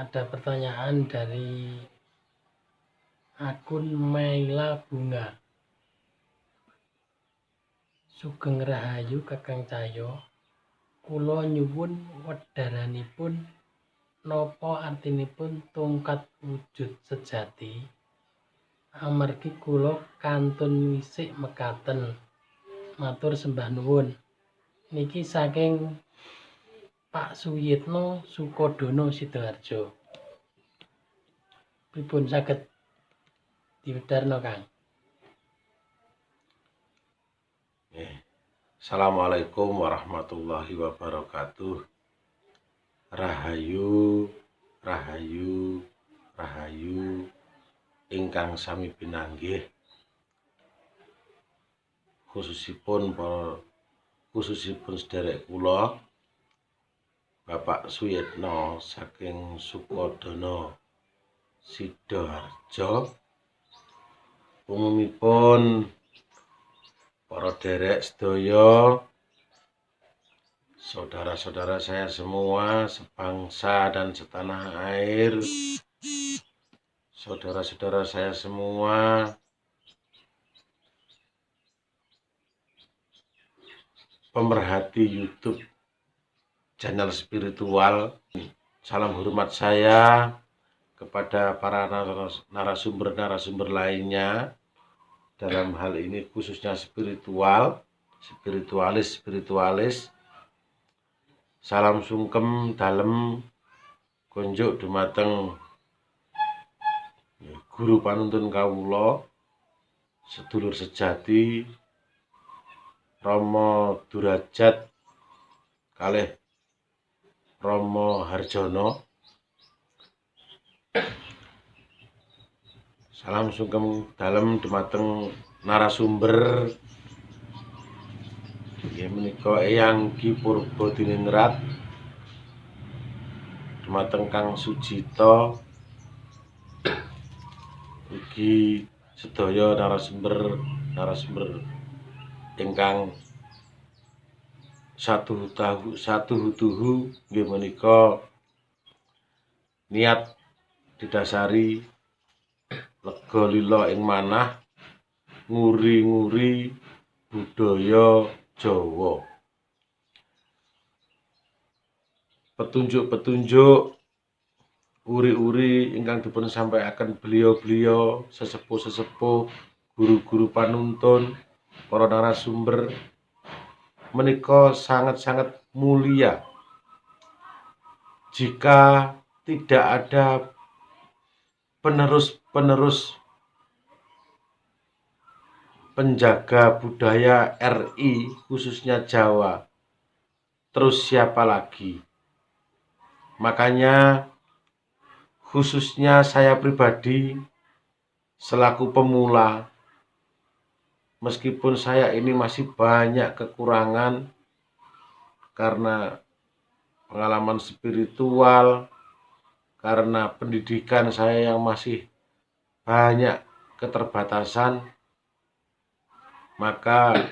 Ada pertanyaan dari akun Maila Bunga. Sugeng Rahayu Kakang Cahyo, kula nyuwun wedharanipun napa artinipun tungkat wujud sejati? Amargi kula kantun wisik mekaten. Matur sembah nuwun. Niki saking Pak Suyitno Sukodono Sidoarjo. Pripun saged diwedharno, Kang? Assalamualaikum warahmatullahi wabarakatuh. Rahayu, rahayu, rahayu ingkang sami pinanggih. Khususipun sederek kula Bapak Suyitno saking Sukodono Sidoarjo. Umumipun para derek sedaya, saudara-saudara saya semua sebangsa dan setanah air, saudara-saudara saya semua pemerhati YouTube channel spiritual, salam hormat saya kepada para narasumber-narasumber lainnya, dalam hal ini khususnya spiritualis. Salam sungkem dalem konjuk dumateng guru panuntun kawula, sedulur sejati Rama Durajat kalih Rama Harjono. Salam sungkem dalem dumateng narasumber inggih menika Eyang Ki Purbadiningrat, dumateng Kang Sujito, ugi sedaya narasumber ingkang satuhutuhu nggih menika niat didasari lega lila ing manah nguri-nguri budaya Jawa. Petunjuk-petunjuk uri-uri ingkang dipun sampaikan beliau-beliau sesepuh-sesepuh, guru-guru panuntun, para narasumber menika sangat-sangat mulia. Jika tidak ada penerus penjaga budaya RI khususnya Jawa, terus siapa lagi? Makanya khususnya saya pribadi selaku pemula, meskipun saya ini masih banyak kekurangan karena pengalaman spiritual, karena pendidikan saya yang masih banyak keterbatasan, maka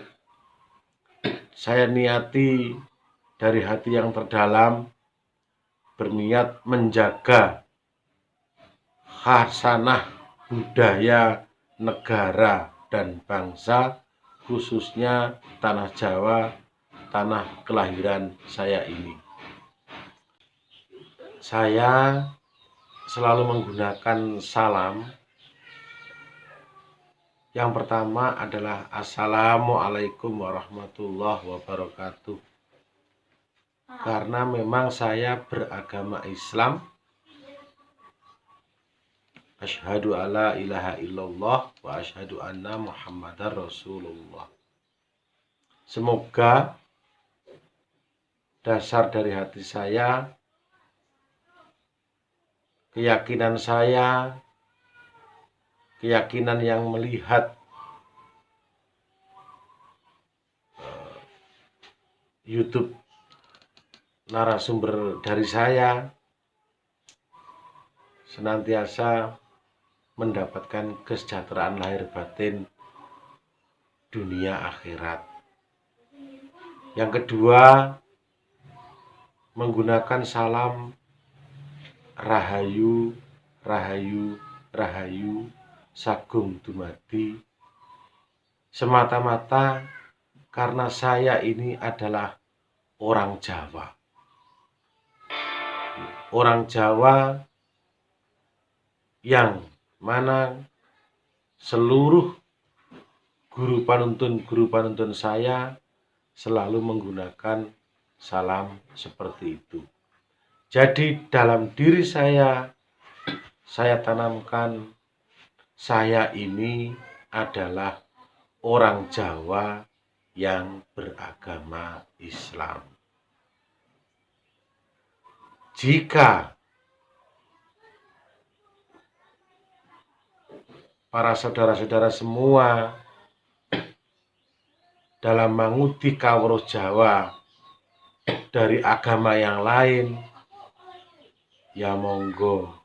saya niati dari hati yang terdalam, berniat menjaga khasanah budaya negara dan bangsa, khususnya tanah Jawa, tanah kelahiran saya ini. Saya selalu menggunakan salam. Yang pertama adalah Assalamualaikum warahmatullahi wabarakatuh. Karena memang saya beragama Islam. Asyhadu alla ilaha illallah wa asyhadu anna Muhammadar Rasulullah. Semoga dasar dari hati saya, keyakinan saya, keyakinan yang melihat YouTube narasumber dari saya senantiasa mendapatkan kesejahteraan lahir batin dunia akhirat. Yang kedua, menggunakan salam rahayu, rahayu, rahayu sagung dumadi semata-mata karena saya ini adalah orang Jawa. Orang Jawa yang mana seluruh guru panuntun saya selalu menggunakan salam seperti itu. Jadi dalam diri saya tanamkan saya ini adalah orang Jawa yang beragama Islam. Jika para saudara-saudara semua dalam mangudi kawruh Jawa dari agama yang lain, ya monggo,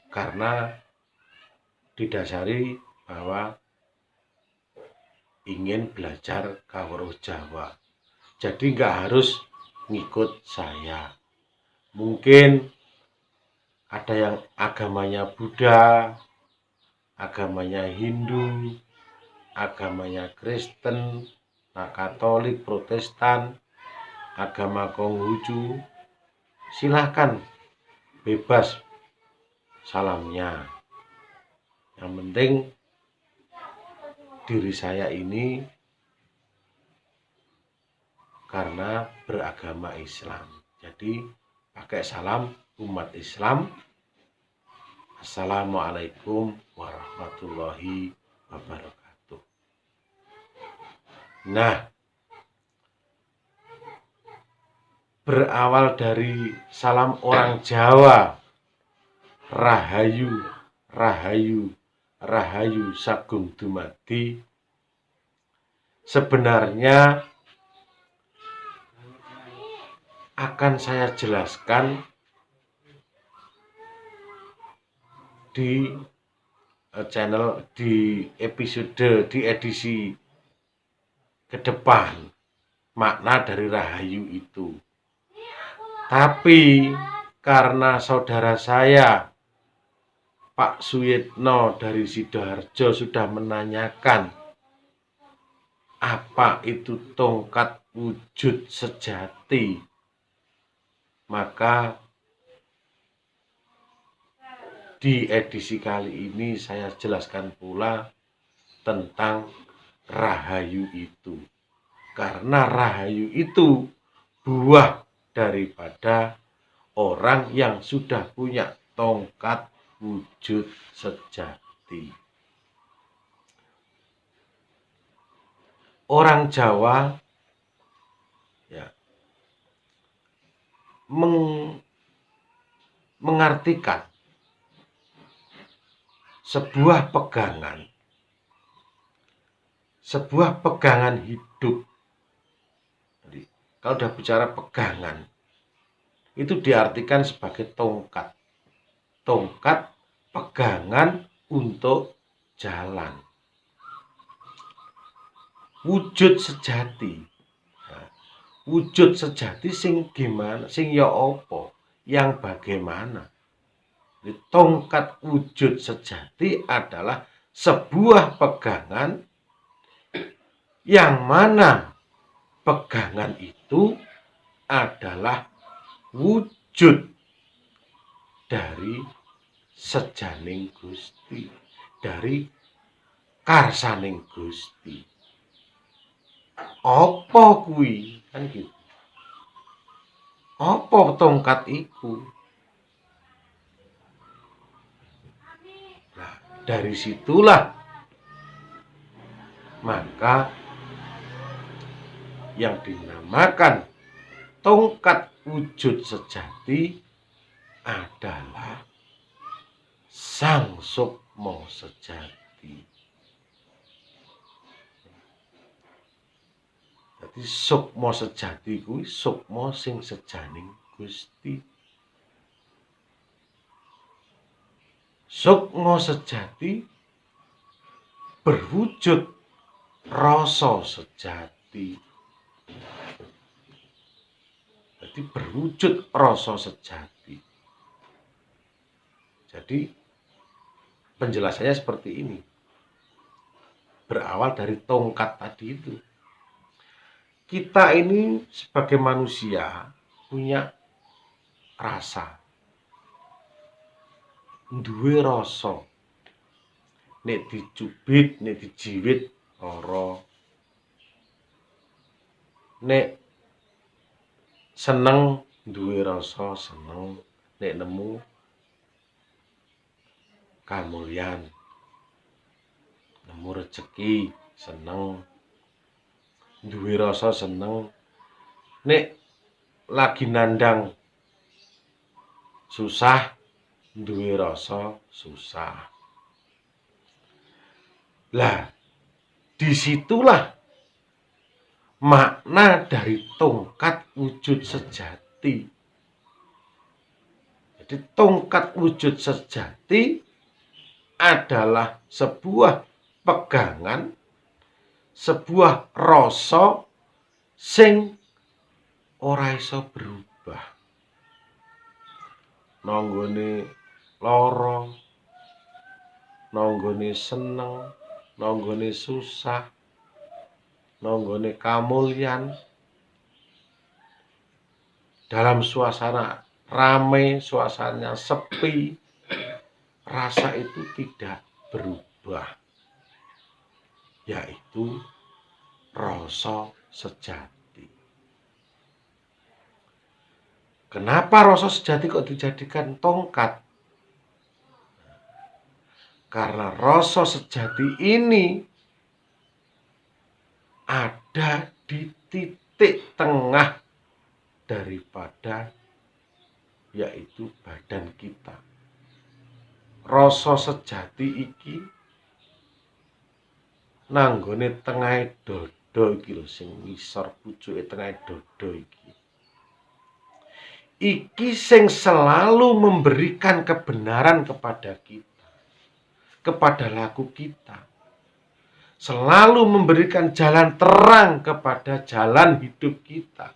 karena didasari bahwa ingin belajar kawruh Jawa. Jadi nggak harus ngikut saya. Mungkin ada yang agamanya Buddha, agamanya Hindu, agamanya Kristen, Katolik, Protestan, agama Konghucu, silahkan bebas salamnya. Yang penting diri saya ini karena beragama Islam. Jadi pakai salam umat Islam. Assalamualaikum warahmatullahi wabarakatuh. Nah, berawal dari salam orang Jawa, rahayu, rahayu, rahayu sagung dumadi, sebenarnya akan saya jelaskan di channel, di episode, di edisi ke depan, makna dari rahayu itu. Tapi karena saudara saya Pak Suyitno dari Sidoarjo sudah menanyakan apa itu tongkat wujud sejati, maka di edisi kali ini saya jelaskan pula tentang rahayu itu. Karena rahayu itu buah daripada orang yang sudah punya tongkat wujud sejati. Orang Jawa ya mengartikan sebuah pegangan hidup. Jadi, kalau udah bicara pegangan, itu diartikan sebagai tongkat pegangan untuk jalan. Wujud sejati. Nah, wujud sejati sing gimana? Sing ya apa? Yang bagaimana? Tongkat wujud sejati adalah sebuah pegangan yang mana pegangan itu adalah wujud dari sejaning Gusti, dari karsaning Gusti. Apa kuwi? Kan gitu. Apa tongkat iku? Nah, dari situlah maka yang dinamakan tongkat wujud sejati adalah Sang Sukma Sejati. Jadi sukma sejati kuwi sukma sing sejaning Gusti. Sukma sejati berwujud rasa sejati. Jadi berwujud rasa sejati. Jadi penjelasannya seperti ini. Berawal dari tongkat tadi itu. Kita ini sebagai manusia punya rasa, duwe rasa. Nek dicubit, nek dijiwit lara. Nek seneng duwe rasa seneng, nek nemu kamulyan, nemu rezeki seneng, duwe rasa seneng. Nek lagi nandang susah, duwe rasa susah. Lah, disitulah makna dari tongkat wujud sejati. Jadi tongkat wujud sejati adalah sebuah pegangan, sebuah rasa sing ora iso berubah. Nanggone lara, nanggone seneng, nanggone susah, nanggone kamulyan, dalam suasana ramai, suasana sepi, rasa itu tidak berubah, yaitu rasa sejati. Kenapa rasa sejati kok dijadikan tongkat? Karena rasa sejati ini ada di titik tengah daripada yaitu badan kita. Rasa sejati iki nanggone tengahe dada iki lho, sing ngisor pucuke tengahe dada iki. Iki sing selalu memberikan kebenaran kepada kita, kepada laku kita. Selalu memberikan jalan terang kepada jalan hidup kita.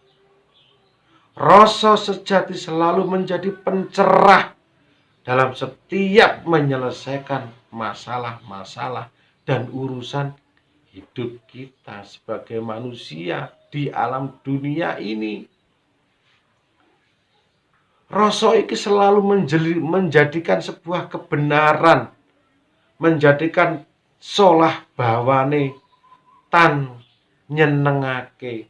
Rasa sejati selalu menjadi pencerah dalam setiap menyelesaikan masalah-masalah dan urusan hidup kita sebagai manusia di alam dunia ini. Rasa iki selalu menjadikan sebuah kebenaran, menjadikan solah bawane tan nyenengake,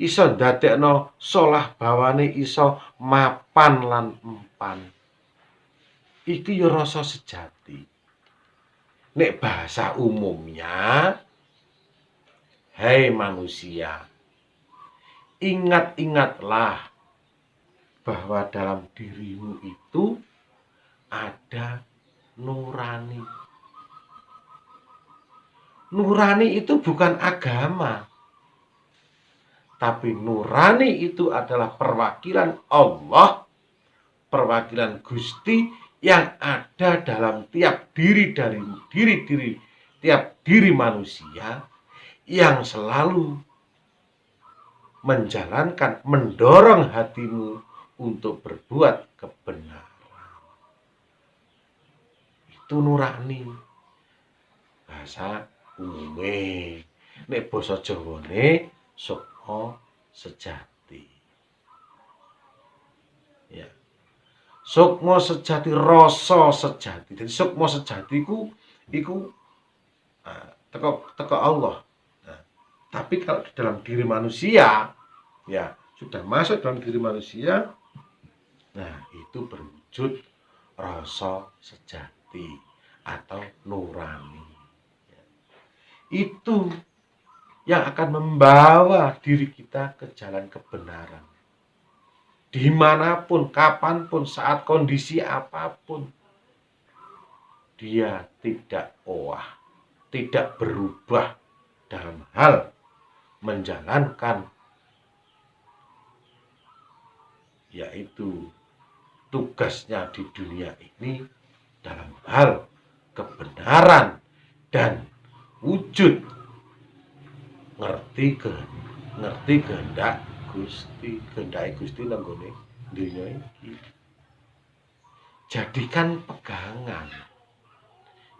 iso ndadekno solah bawane iso mapan lan empan. Iki ya rasa sejati. Nek bahasa umumnya, hei manusia, ingat-ingatlah bahwa dalam dirimu itu ada nurani. Nurani itu bukan agama, tapi nurani itu adalah perwakilan Allah, perwakilan Gusti yang ada dalam tiap diri dari tiap diri manusia yang selalu menjalankan, mendorong hatimu untuk berbuat kebenaran. Itu nurani. Bahasa umume. Nek basa Jawane sukma sejati. Ya. Sukma sejati, rasa sejati. Jadi sukma sejati iku teko Allah. Nah, tapi kalau di dalam diri manusia, ya sudah masuk dalam diri manusia, nah itu berwujud rasa sejati atau nurani. Itu yang akan membawa diri kita ke jalan kebenaran. Dimanapun, kapanpun, saat kondisi apapun, dia tidak oah, tidak berubah dalam hal menjalankan yaitu tugasnya di dunia ini dalam hal kebenaran dan wujud ngerti kehendak Gusti, kehendak Gusti langgone dunia iki. jadikan pegangan.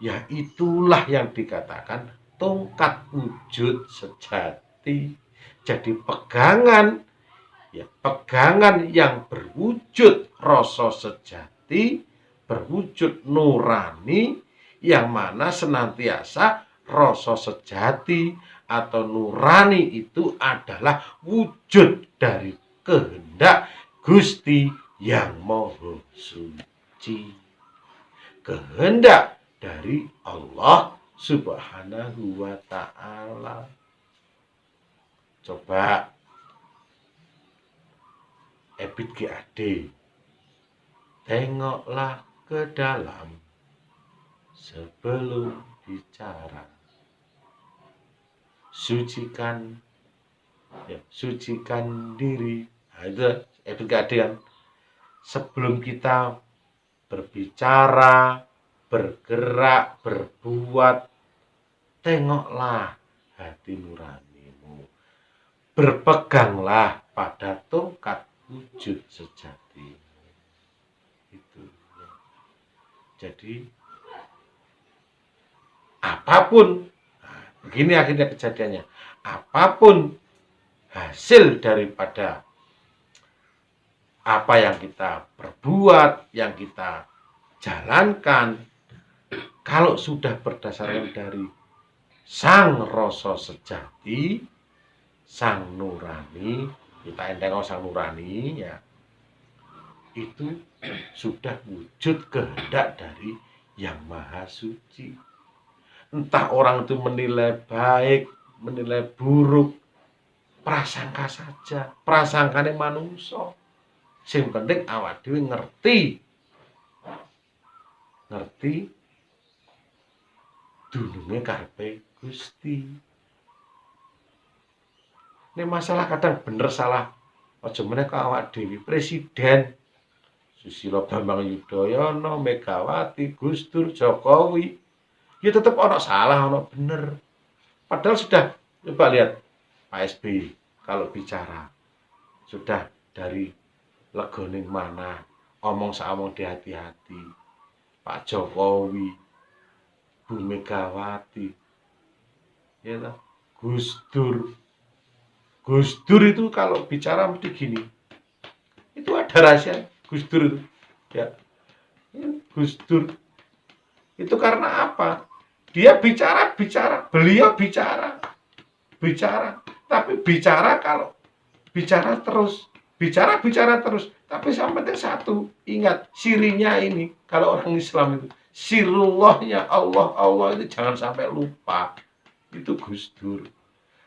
Ya itulah yang dikatakan tongkat wujud sejati. Jadi pegangan, ya pegangan yang berwujud rasa sejati, berwujud nurani, yang mana senantiasa rasa sejati atau nurani itu adalah wujud dari kehendak Gusti yang Maha Suci. Kehendak dari Allah Subhanahu wa Ta'ala. Coba Ebit GAD, tengoklah ke dalam sebelum bicara. Sucikan, ya, sucikan diri. Nah, itu Ebit GAD kan. Sebelum kita berbicara, bergerak, berbuat, tengoklah hati nuranimu. Berpeganglah pada tongkat wujud sejati. Itu. Jadi apapun, nah, begini akhirnya kejadiannya. Apapun hasil daripada apa yang kita perbuat, yang kita jalankan, kalau sudah berdasarkan dari sang rasa sejati, sang nurani, kita enteng sang nurani, ya, itu sudah wujud kehendak dari yang maha suci. Entah orang itu menilai baik, menilai buruk, prasangka saja, prasangkane manungsa. Sing penting awak dhewe ngerti dununge karepe Gusti. Ini masalah kadang bener salah. Aja meneh kok awak dhewe presiden Susilo Bambang Yudhoyono, Megawati, Gus Dur, Jokowi, ya tetap ono salah, ono bener. Padahal sudah, coba lihat Pak SBY kalau bicara sudah dari legoning mana, omong saomong di hati-hati. Pak Jokowi, Bu Megawati, ya toh, Gus Dur itu kalau bicara mesti gini. Itu ada rahasia Gus Dur itu. Ya. Gus Dur. Itu karena apa? Dia bicara, beliau bicara. Tapi bicara kalau bicara terus, tapi yang penting satu, ingat sirinya ini. Kalau orang Islam itu sirullahnya Allah itu jangan sampai lupa. Itu Gus Dur.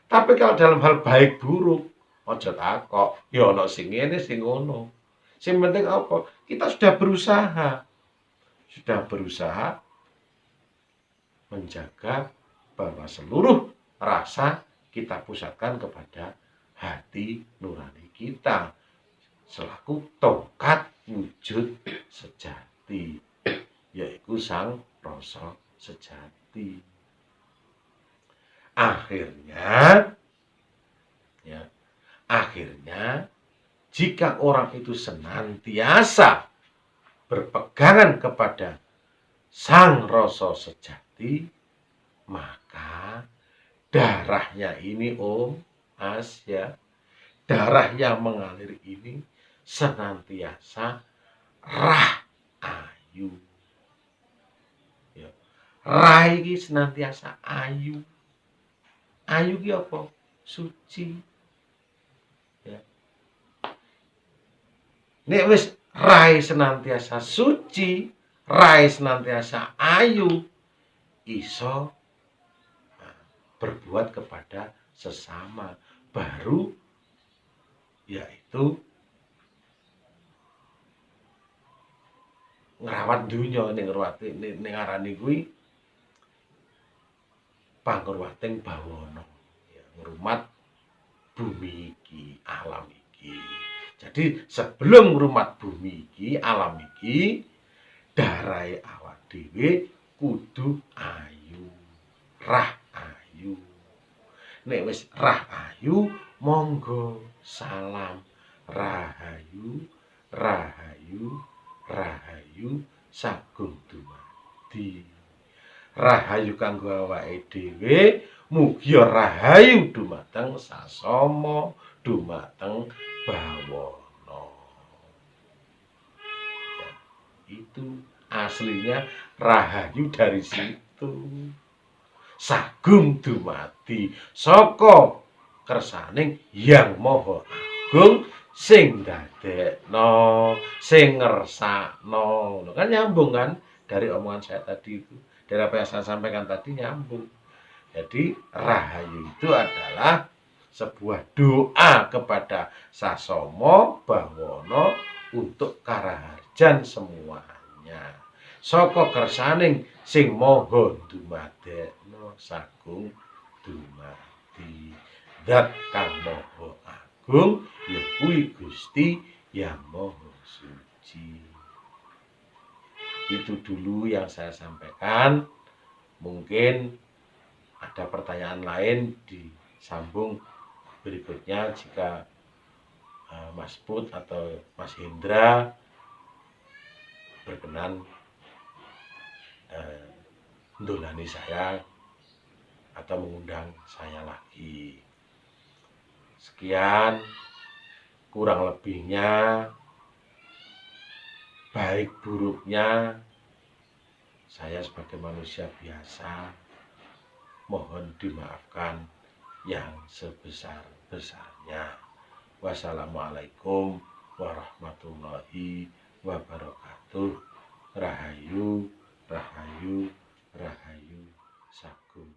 Tapi kalau dalam hal baik buruk, ojo takok, ya ono sing ngene sing ngono. Sing penting apa? Kita sudah berusaha menjaga bahwa seluruh rasa kita pusatkan kepada hati nurani kita selaku tongkat wujud sejati, yaitu sang rasa sejati. Akhirnya jika orang itu senantiasa berpegangan kepada sang rasa sejati, maka darahnya ini Asya, darah yang mengalir ini senantiasa ayu. Ya. Rai ini senantiasa ayu. Ayu ki apa? Suci. Ya. Nek wis rai senantiasa suci, rai senantiasa ayu, iso berbuat kepada sesama, baru yaitu ngrawat dunya ning ngarani kuwi pangurwating bawana, ya, ngrumat bumi iki, alam iki. Jadi sebelum ngrumat bumi iki, alam iki, darahe awak dhewe kudu ayu, rah ayu. Nek wis rah ayu, monggo salam rahayu, rahayu, rahayu sagung dumadi. Rahayu kanggo awake dhewe, mugi rahayu dumateng sasama, dumateng bawana. Ya, itu aslinya rahayu dari situ. Sagung dumadi saka kersaning Yang Maha Agung sing dadekno, sing ngersakno. Loh, kan nyambung kan dari omongan saya tadi itu. Dari apa yang saya sampaikan tadi nyambung. Jadi rahayu itu adalah sebuah doa kepada sasama bawana untuk karaharjan semuanya. Saka kersaning sing maha dumadekno sagung dumadi. Zat kang maha agung ya kuwi Gusti Yang Maha Suci. Itu dulu yang saya sampaikan. Mungkin ada pertanyaan lain disambung berikutnya jika Mas Put atau Mas Hendra berkenan ndolani saya atau mengundang saya lagi. Sekian, kurang lebihnya, baik buruknya, saya sebagai manusia biasa mohon dimaafkan yang sebesar-besarnya. Wassalamualaikum warahmatullahi wabarakatuh. Rahayu, rahayu, rahayu, sagung.